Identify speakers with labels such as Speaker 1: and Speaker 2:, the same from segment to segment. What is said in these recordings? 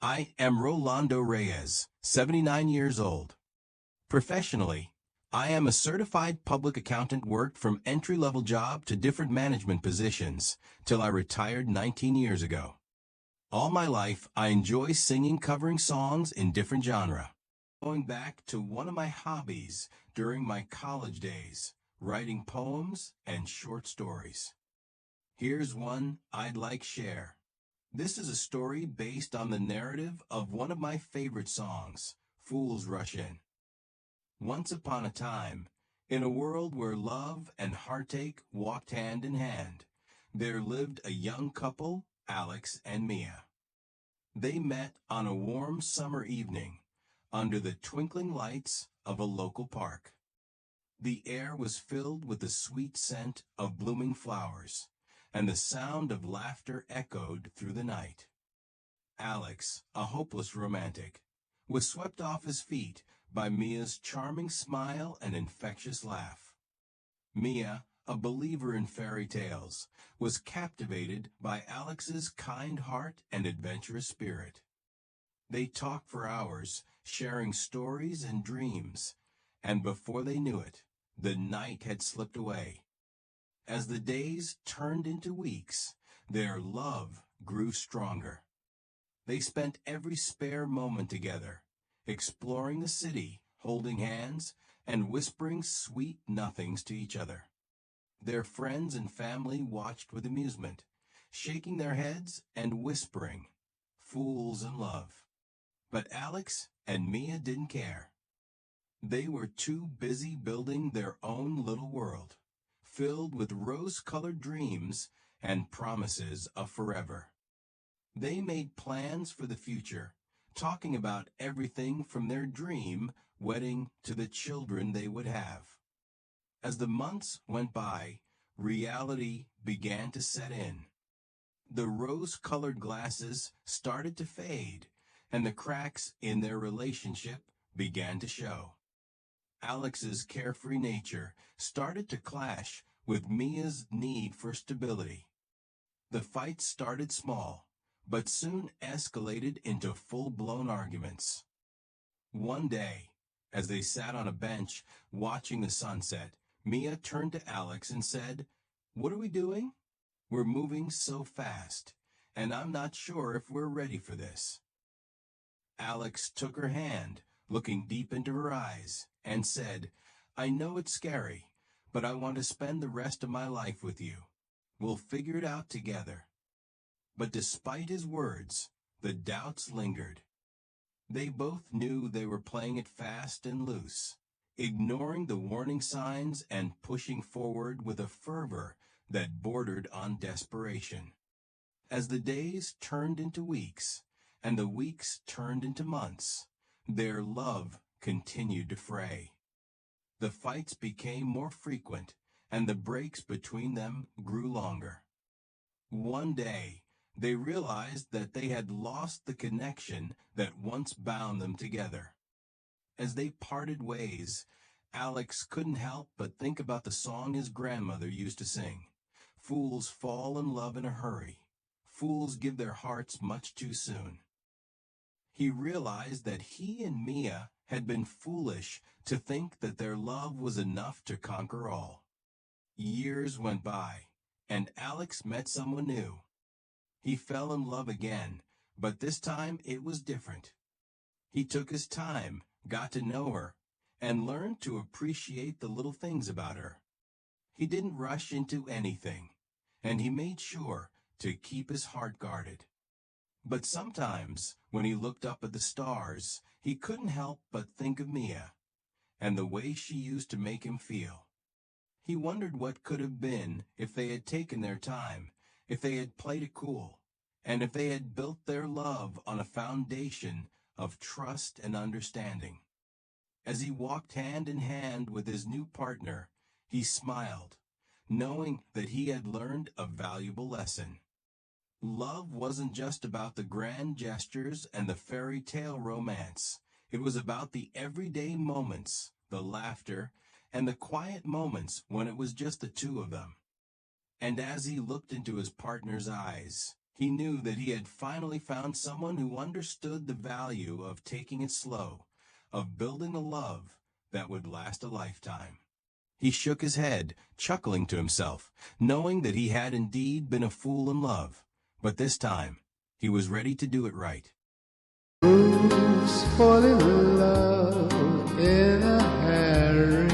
Speaker 1: I am Rolando Reyes, 79 years old. Professionally, I am a certified public accountant, worked from entry-level job to different management positions till I retired 19 years ago. All my life, I enjoy singing, covering songs in different genre. Going back to one of my hobbies during my college days, writing poems and short stories. Here's one I'd like share. This is a story based on the narrative of one of my favorite songs, Fools Rush In. Once upon a time, in a world where love and heartache walked hand in hand, there lived a young couple, Alex and Mia. They met on a warm summer evening under the twinkling lights of a local park. The air was filled with the sweet scent of blooming flowers, and the sound of laughter echoed through the night. Alex, a hopeless romantic, was swept off his feet by Mia's charming smile and infectious laugh. Mia, a believer in fairy tales, was captivated by Alex's kind heart and adventurous spirit. They talked for hours, sharing stories and dreams, and before they knew it, the night had slipped away. As the days turned into weeks, their love grew stronger. They spent every spare moment together, exploring the city, holding hands, and whispering sweet nothings to each other. Their friends and family watched with amusement, shaking their heads and whispering, "Fools in love." But Alex and Mia didn't care. They were too busy building their own little world, filled with rose-colored dreams and promises of forever. They made plans for the future, talking about everything from their dream wedding to the children they would have. As the months went by, reality began to set in. The rose-colored glasses started to fade, and the cracks in their relationship began to show. Alex's carefree nature started to clash with Mia's need for stability. The fights started small, but soon escalated into full-blown arguments. One day, as they sat on a bench watching the sunset, Mia turned to Alex and said, "What are we doing? We're moving so fast, and I'm not sure if we're ready for this." Alex took her hand, looking deep into her eyes, and said, "I know it's scary, but I want to spend the rest of my life with you. We'll figure it out together." But despite his words, the doubts lingered. They both knew they were playing it fast and loose, ignoring the warning signs and pushing forward with a fervor that bordered on desperation. As the days turned into weeks, and the weeks turned into months, their love continued to fray. The fights became more frequent, and the breaks between them grew longer. One day, they realized that they had lost the connection that once bound them together. As they parted ways, Alex couldn't help but think about the song his grandmother used to sing. "Fools fall in love in a hurry. Fools give their hearts much too soon." He realized that he and Mia had been foolish to think that their love was enough to conquer all. Years went by, and Alex met someone new. He fell in love again, but this time it was different. He took his time, got to know her, and learned to appreciate the little things about her. He didn't rush into anything, and he made sure to keep his heart guarded. But sometimes, when he looked up at the stars, he couldn't help but think of Mia, and the way she used to make him feel. He wondered what could have been if they had taken their time, if they had played it cool, and if they had built their love on a foundation of trust and understanding. As he walked hand in hand with his new partner, he smiled, knowing that he had learned a valuable lesson. Love wasn't just about the grand gestures and the fairy tale romance. It was about the everyday moments, the laughter, and the quiet moments when it was just the two of them. And as he looked into his partner's eyes, He knew that he had finally found someone who understood the value of taking it slow, of building a love that would last a lifetime. He shook his head, chuckling to himself, knowing that he had indeed been a fool in love, but this time he was ready to do it right.
Speaker 2: Fools fall in love in a hurry.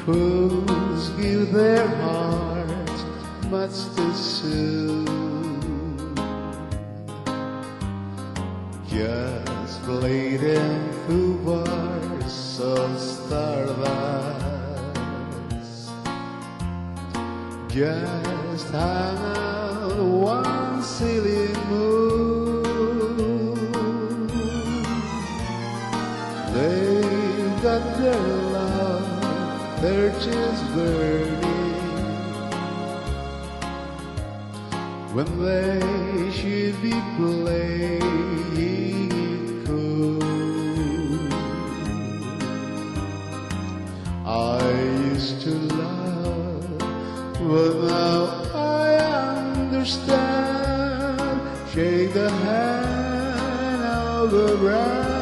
Speaker 2: Fools give their hearts much too soon. Just bleeding through bars of stardust. Just hang out one silly moon. They've got their love, they're just burning, when they should be playing it cool. I used to love, but now I understand. Shake the hand of a bride.